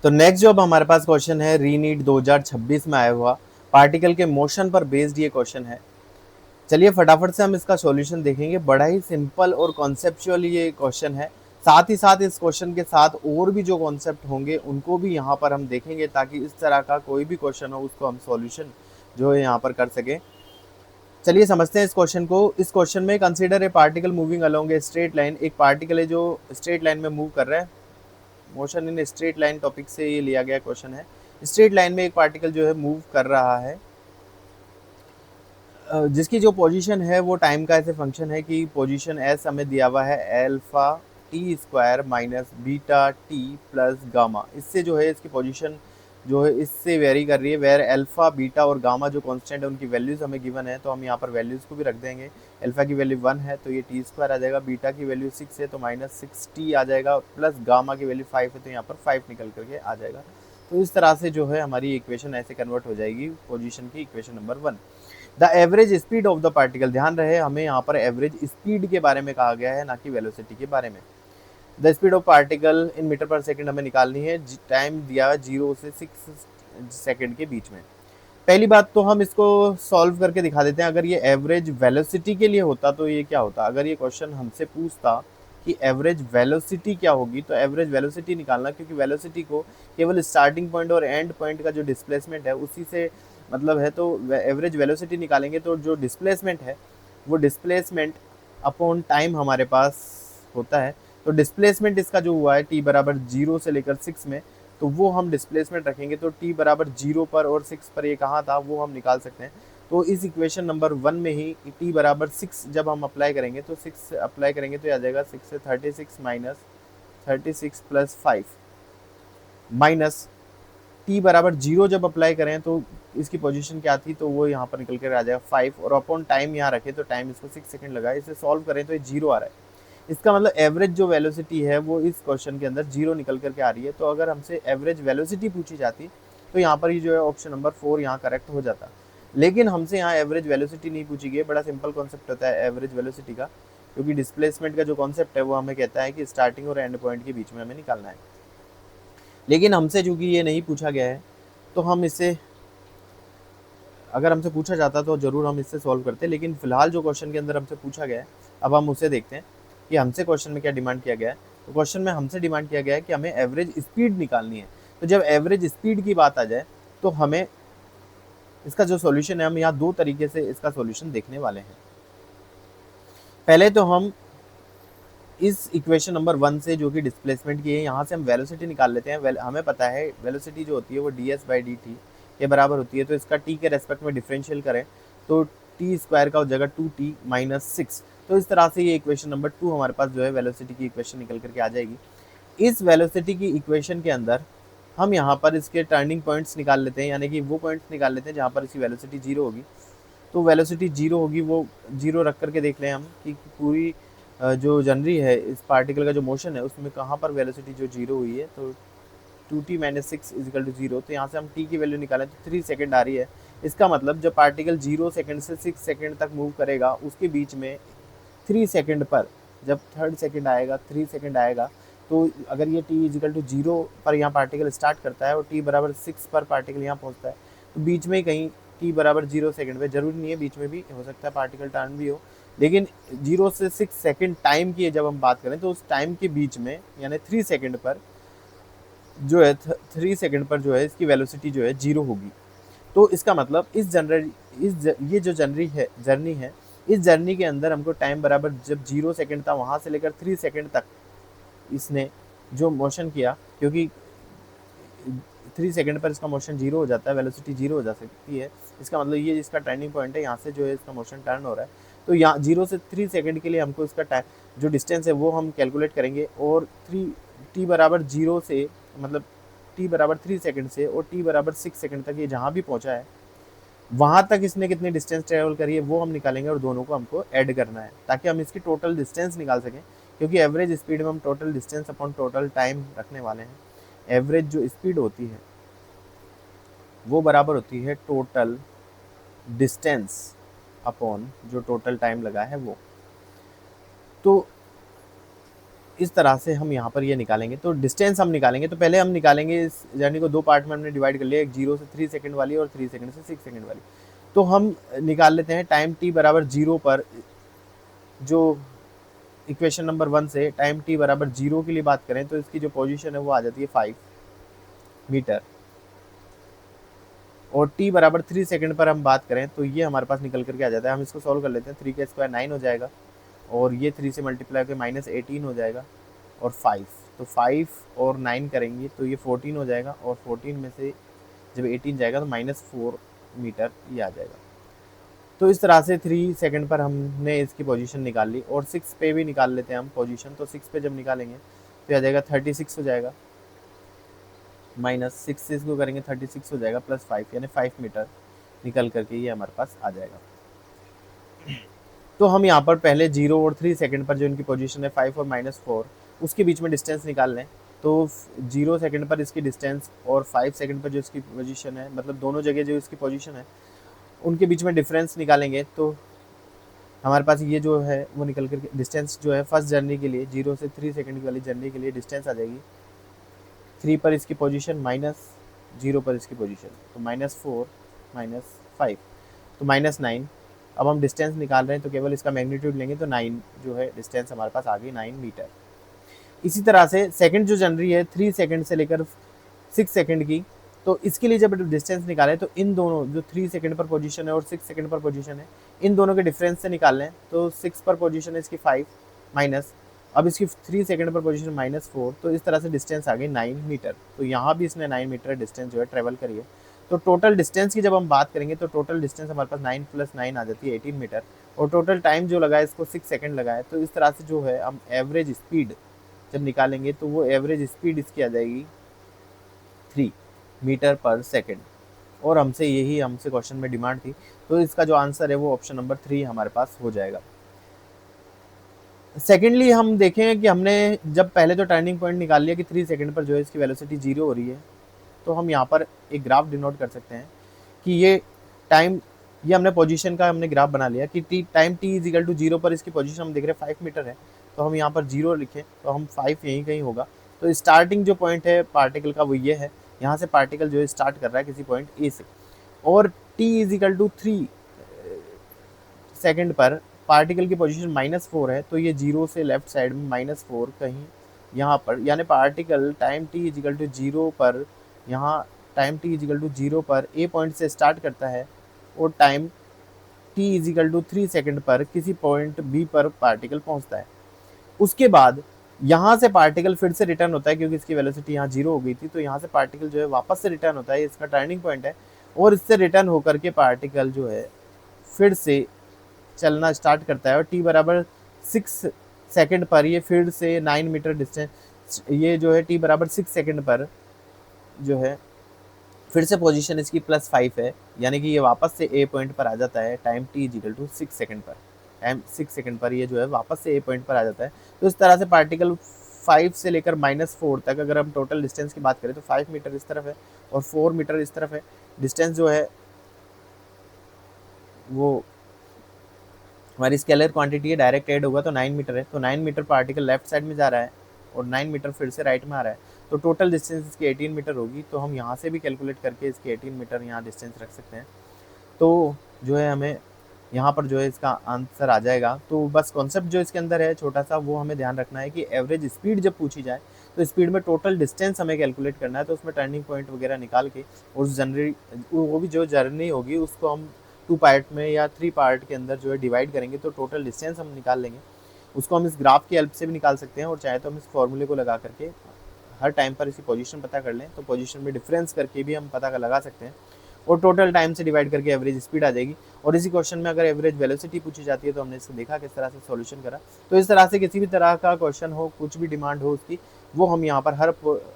तो नेक्स्ट जो अब हमारे पास क्वेश्चन है रीनीट 2026 में आया हुआ पार्टिकल के मोशन पर बेस्ड ये क्वेश्चन है। चलिए फटाफट से हम इसका सॉल्यूशन देखेंगे। बड़ा ही सिंपल और कॉन्सेप्चुअल ये क्वेश्चन है। साथ ही साथ इस क्वेश्चन के साथ और भी जो कॉन्सेप्ट होंगे उनको भी यहाँ पर हम देखेंगे, ताकि इस तरह का कोई भी क्वेश्चन हो उसको हम सॉल्यूशन जो है यहाँ पर कर सकें। चलिए समझते हैं इस क्वेश्चन को। इस क्वेश्चन में consider a particle moving along a straight line. एक पार्टिकल है जो स्ट्रेट लाइन में मूव कर रहा है। Motion in straight line topic से ये लिया गया क्वेश्चन है। स्ट्रेट लाइन में एक पार्टिकल जो है मूव कर रहा है, जिसकी जो पोजीशन है वो टाइम का ऐसे फंक्शन है कि पोजीशन एस हमें दिया हुआ है alpha T square minus beta T plus gamma. इससे जो है इसकी पोजीशन जो है इससे वेरी कर रही है, वेर अल्फा बीटा और गामा जो कांस्टेंट है उनकी वैल्यूज हमें गिवन है, तो हम यहाँ पर वैल्यूज को भी रख देंगे। अल्फा की वैल्यू 1 है तो ये टी स्क्वायर आ जाएगा, बीटा की वैल्यू 6 है तो माइनस 6 टी आ जाएगा, प्लस गामा की वैल्यू 5 है तो यहाँ पर 5 निकल करके आ जाएगा। तो इस तरह से जो है हमारी इक्वेशन ऐसे कन्वर्ट हो जाएगी पोजीशन की equation number 1। The average speed of the particle, ध्यान रहे हमें यहाँ पर एवरेज स्पीड के बारे में कहा गया है, ना कि वेलोसिटी के बारे में। The speed of particle in metre पर सेकंड हमें निकालनी है। टाइम दिया है 0 से 6 सेकंड के बीच में। पहली बात तो हम इसको सॉल्व करके दिखा देते हैं। अगर ये एवरेज वेलोसिटी के लिए होता तो ये क्या होता, अगर ये क्वेश्चन हमसे पूछता कि एवरेज वेलोसिटी क्या होगी, तो एवरेज वेलोसिटी निकालना, क्योंकि वेलोसिटी को केवल स्टार्टिंग पॉइंट और एंड पॉइंट का जो डिस्प्लेसमेंट है उसी से मतलब है, तो एवरेज वेलोसिटी निकालेंगे तो जो डिस्प्लेसमेंट है वो डिस्प्लेसमेंट अपॉन टाइम हमारे पास होता है। तो डिस्प्लेसमेंट इसका जो हुआ है टी बराबर 0 से लेकर 6 में, तो वो हम डिस्प्लेसमेंट रखेंगे तो टी बराबर 0 पर और 6 पर ये कहाँ था वो हम निकाल सकते हैं। तो इस इक्वेशन नंबर 1 में ही टी बराबर 6 जब हम अप्लाई करेंगे तो 6 अप्लाई करेंगे तो आ जाएगा 6 से 36 माइनस 36 प्लस 5 माइनस टी बराबर 0 जब अप्लाई करें तो इसकी पोजीशन क्या थी, तो वो यहाँ पर निकल कर आ जाएगा 5, और अपॉन टाइम यहाँ रखे तो टाइम इसको 6 सेकंड लगा। इसे सॉल्व करें तो ये 0 आ रहा है। इसका मतलब एवरेज जो वेलोसिटी है वो इस क्वेश्चन के अंदर 0 निकल करके आ रही है। तो अगर हमसे एवरेज वेलोसिटी पूछी जाती तो यहाँ पर ही जो है ऑप्शन नंबर 4 यहाँ करेक्ट हो जाता। लेकिन हमसे यहाँ एवरेज वेलोसिटी नहीं पूछी गई। बड़ा सिंपल कॉन्सेप्ट होता है एवरेज वेलोसिटी का, क्योंकि डिस्प्लेसमेंट का जो कॉन्सेप्ट है वो हमें कहता है कि स्टार्टिंग और एंड पॉइंट के बीच में हमें निकालना है। लेकिन हमसे चूंकि ये नहीं पूछा गया है तो हम इसे, अगर हमसे पूछा जाता तो जरूर हम इससे सॉल्व करते। लेकिन फिलहाल जो क्वेश्चन के अंदर हमसे पूछा गया है अब हम उसे देखते हैं कि हमसे क्वेश्चन में क्या डिमांड किया गया है। तो क्वेश्चन में हमसे डिमांड किया गया है कि हमें एवरेज स्पीड निकालनी है। तो जब एवरेज स्पीड की बात आ जाए तो हमें इसका जो सॉल्यूशन है, हम यहाँ दो तरीके से इसका सॉल्यूशन देखने वाले हैं। पहले तो हम इस इक्वेशन नंबर 1 से जो कि डिस्प्लेसमेंट की है, यहाँ से हम वेलोसिटी निकाल लेते हैं। हमें पता है वेलोसिटी जो होती है वो ds/dt के बराबर होती है। तो इसका t के रेस्पेक्ट में डिफरेंशियल करें तो टी स्क्वायर का हो जाएगा 2t माइनस 6। तो इस तरह से ये इक्वेशन नंबर 2 हमारे पास जो है वेलोसिटी की इक्वेशन निकल करके आ जाएगी। इस वेलोसिटी की इक्वेशन के अंदर हम यहाँ पर इसके टर्निंग पॉइंट्स निकाल लेते हैं, यानी कि वो पॉइंट्स निकाल लेते हैं जहाँ पर इसकी वेलोसिटी 0 होगी। तो वेलोसिटी 0 होगी, वो 0 रख करके देख लें हम कि पूरी जो जनरी है इस पार्टिकल का जो मोशन है उसमें कहाँ पर वेलोसिटी जो 0 हुई है। तो 2t माइनस 6 इजिकल टू 0। तो यहाँ से हम t की वैल्यू निकालें तो 3 सेकेंड आ रही है। इसका मतलब जब पार्टिकल 0 सेकेंड से 6 सेकेंड तक मूव करेगा उसके बीच में 3 सेकेंड पर, जब थर्ड सेकेंड आएगा 3 सेकेंड आएगा, तो अगर ये t इजिकल टू 0 पर यहाँ पार्टिकल स्टार्ट करता है और t बराबर 6 पर पार्टिकल यहाँ पहुँचता है, तो बीच में कहीं t बराबर 0 सेकेंड पे, जरूरी नहीं है बीच में भी हो सकता है पार्टिकल टर्न भी हो, लेकिन 0 से 6 सेकेंड टाइम की जब हम बात करें तो उस टाइम के बीच में यानी 3 सेकेंड पर जो है 3 सेकेंड पर जो है इसकी वेलोसिटी जो है 0 होगी। तो इसका मतलब ये जो जर्नी है इस जर्नी के अंदर हमको टाइम बराबर जब 0 सेकेंड था वहाँ से लेकर 3 सेकेंड तक इसने जो मोशन किया, क्योंकि 3 सेकेंड पर इसका मोशन 0 हो जाता है, वेलोसिटी 0 हो जा सकती है। इसका मतलब ये इसका टर्निंग पॉइंट है, यहाँ से जो है इसका मोशन टर्न हो रहा है। तो यहाँ 0 से 3 सेकेंड के लिए हमको इसका टाइम जो डिस्टेंस है वो हम कैलकुलेट करेंगे, और t बराबर 0 से मतलब t बराबर 3 सेकेंड से और t बराबर 6 सेकेंड तक ये जहाँ भी पहुँचा है वहाँ तक इसने कितनी डिस्टेंस ट्रेवल करी है वो हम निकालेंगे, और दोनों को हमको ऐड करना है ताकि हम इसकी टोटल डिस्टेंस निकाल सकें। क्योंकि एवरेज स्पीड में हम total distance upon total time रखने वाले हैं। एवरेज जो स्पीड होती है वो बराबर होती है टोटल डिस्टेंस अपॉन जो टोटल टाइम लगा है वो। तो इस तरह से हम यहाँ पर ये निकालेंगे। तो डिस्टेंस हम निकालेंगे, तो पहले हम निकालेंगे इस जर्नी को 2 पार्ट में हमने डिवाइड कर लिया, एक 0 से 3 सेकंड वाली और 3 सेकंड से 6 सेकंड वाली। तो हम निकाल लेते हैं टाइम t बराबर 0 पर, जो इक्वेशन नंबर 1 से टाइम t बराबर 0 के लिए बात करें तो इसकी जो पोजीशन है वो आ जाती है 5 मीटर, और t बराबर 3 सेकंड पर हम बात करें तो ये हमारे पास निकल करके आ जाता है। हम इसको सॉल्व कर लेते हैं, 3 का स्क्वायर 9 हो जाएगा, और ये 3 से मल्टीप्लाई करके -18 हो जाएगा, और 5, तो 5 और 9 करेंगे तो ये 14 हो जाएगा, और 14 में से जब 18 जाएगा तो -4 मीटर ये आ जाएगा। तो इस तरह से 3 सेकंड पर हमने इसकी पोजीशन निकाल ली, और 6 पे भी निकाल लेते हैं हम पोजीशन। तो 6 पे जब निकालेंगे तो आ जाएगा 36 हो जाएगा, -6 से इसको करेंगे 36 हो जाएगा, +5 यानी 5 मीटर निकल करके ये हमारे पास आ जाएगा। तो हम यहाँ पर पहले 0 और 3 सेकंड पर जो इनकी पोजीशन है 5 और -4 उसके बीच में डिस्टेंस निकाल लें। तो 0 सेकंड पर इसकी डिस्टेंस और 5 सेकंड पर जो इसकी पोजीशन है, मतलब दोनों जगह जो इसकी पोजीशन है उनके बीच में डिफरेंस निकालेंगे। तो हमारे पास ये जो है वो निकल कर डिस्टेंस जो है फर्स्ट जर्नी के लिए 0 से 3 सेकंड वाली जर्नी के लिए डिस्टेंस आ जाएगी 3 पर इसकी पोजीशन -0 पर इसकी पोजीशन, तो -4 -5 तो -9। अब हम डिस्टेंस निकाल रहे हैं तो केवल इसका मैग्नीट्यूड लेंगे तो 9 जो है डिस्टेंस हमारे पास आ गई 9 मीटर। इसी तरह से सेकंड जो जन रही है 3 सेकंड से लेकर 6 सेकंड की, तो इसके लिए जब डिस्टेंस निकालें तो इन दोनों जो 3 सेकंड पर पोजीशन है और 6 सेकंड पर पोजीशन है इन दोनों के डिफरेंस से निकाल लें। तो 6 पर पोजीशन है इसकी 5 माइनस, अब इसकी 3 सेकंड पर पोजीशन -4, तो इस तरह से डिस्टेंस आ गई 9 मीटर। तो यहाँ भी इसने 9 मीटर डिस्टेंस जो है ट्रेवल करी है। तो टोटल डिस्टेंस की जब हम बात करेंगे तो टोटल डिस्टेंस हमारे पास 9 + 9 आ जाती है 18 मीटर, और टोटल टाइम जो लगा है इसको 6 सेकंड लगा है। तो इस तरह से जो है हम एवरेज स्पीड जब निकालेंगे तो वो एवरेज स्पीड इसकी आ जाएगी 3 मीटर पर सेकंड, और हमसे क्वेश्चन में डिमांड थी, तो इसका जो आंसर है वो ऑप्शन नंबर 3 हमारे पास हो जाएगा। सेकेंडली हम देखें कि हमने जब पहले तो टर्निंग पॉइंट निकाल लिया कि 3 सेकंड पर जो है इसकी वेलोसिटी 0 हो रही है, तो हम यहाँ पर एक ग्राफ डिनोट कर सकते हैं कि ये टाइम, ये हमने पोजीशन का हमने ग्राफ बना लिया कि टाइम t = 0 पर इसकी पोजीशन हम देख रहे हैं 5 मीटर है, तो हम यहाँ पर 0 लिखें तो हम 5 यहीं कहीं होगा। तो स्टार्टिंग जो पॉइंट है पार्टिकल का वो ये है, यहाँ से पार्टिकल जो है स्टार्ट कर रहा है किसी पॉइंट ए से, और t = 3 सेकंड पर पार्टिकल की पोजीशन -4 है, तो ये 0 से लेफ्ट साइड में -4 कहीं यहाँ पर, यानी पार्टिकल टाइम t = 0 पर, यहाँ टाइम t = 0 पर ए पॉइंट से स्टार्ट करता है, और टाइम t = 3 सेकंड पर किसी पॉइंट बी पर पार्टिकल पहुँचता है। उसके बाद यहाँ से पार्टिकल फिर से रिटर्न होता है, क्योंकि इसकी वेलोसिटी यहाँ 0 हो गई थी, तो यहाँ से पार्टिकल जो है वापस से रिटर्न होता है, इसका टर्निंग पॉइंट है, और इससे रिटर्न होकर के पार्टिकल जो है फिर से चलना स्टार्ट करता है, और t बराबर 6 सेकंड पर ये फिर से 9 मीटर डिस्टेंस, ये जो है t बराबर 6 सेकंड पर जो है फिर से पोजीशन इसकी +5 है, यानी कि ये वापस से ए पॉइंट पर आ जाता है टाइम t = 6 सेकंड पर, टाइम 6 सेकंड पर ये जो है वापस से ए पॉइंट पर आ जाता है। तो इस तरह से पार्टिकल 5 से लेकर -4 तक अगर हम टोटल डिस्टेंस की बात करें तो 5 मीटर इस तरफ है और 4 मीटर इस तरफ है। डिस्टेंस जो है वो हमारी स्केलर क्वांटिटी है, डायरेक्ट ऐड होगा तो 9 मीटर है, तो 9 मीटर पार्टिकल लेफ्ट साइड में जा रहा है और 9 मीटर फिर से राइट में आ रहा है, तो टोटल डिस्टेंस इसकी 18 मीटर होगी। तो हम यहाँ से भी कैलकुलेट करके इसकी 18 मीटर यहाँ डिस्टेंस रख सकते हैं, तो जो है हमें यहाँ पर जो है इसका आंसर आ जाएगा। तो बस कॉन्सेप्ट जो इसके अंदर है छोटा सा, वो हमें ध्यान रखना है कि एवरेज स्पीड जब पूछी जाए तो स्पीड में टोटल डिस्टेंस हमें कैलकुलेट करना है, तो उसमें टर्निंग पॉइंट वगैरह निकाल के उस वो भी जो जर्नी होगी उसको हम 2 पार्ट में या 3 पार्ट के अंदर जो है डिवाइड करेंगे, तो टोटल डिस्टेंस हम निकाल लेंगे। उसको हम इस ग्राफ की हेल्प से भी निकाल सकते हैं, और चाहे तो हम इस फॉर्मूले को लगा करके हर टाइम पर इसकी पोजीशन पता कर लें, तो पोजीशन में डिफरेंस करके भी हम पता लगा सकते हैं, और टोटल टाइम से डिवाइड करके एवरेज स्पीड आ जाएगी। और इसी क्वेश्चन में अगर एवरेज वेलोसिटी पूछी जाती है तो हमने इसको देखा किस तरह से सॉल्यूशन करा। तो इस तरह से किसी भी तरह का क्वेश्चन हो, कुछ भी डिमांड हो उसकी, वो हम यहाँ पर हर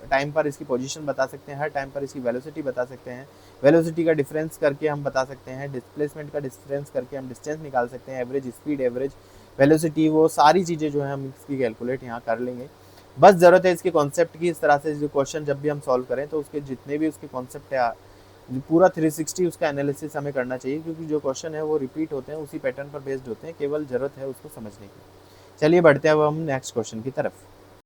टाइम पर इसकी पोजीशन बता सकते हैं, हर टाइम पर इसकी वेलोसिटी बता सकते हैं, वेलोसिटी का डिफरेंस करके हम बता सकते हैं, डिस्प्लेसमेंट का डिफरेंस करके हम डिस्टेंस निकाल सकते हैं, एवरेज स्पीड, एवरेज वेलोसिटी, वो सारी चीज़ें जो है हम इसकी कैलकुलेट यहाँ कर लेंगे। बस ज़रूरत है इसके कॉन्सेप्ट की। इस तरह से जो क्वेश्चन जब भी हम सॉल्व करें तो उसके जितने भी उसके कॉन्सेप्ट है पूरा 360 उसका एनालिसिस हमें करना चाहिए, क्योंकि जो क्वेश्चन है वो रिपीट होते हैं, उसी पैटर्न पर बेस्ड होते हैं, केवल ज़रूरत है उसको समझने की। चलिए बढ़ते हैं अब हम नेक्स्ट क्वेश्चन की तरफ।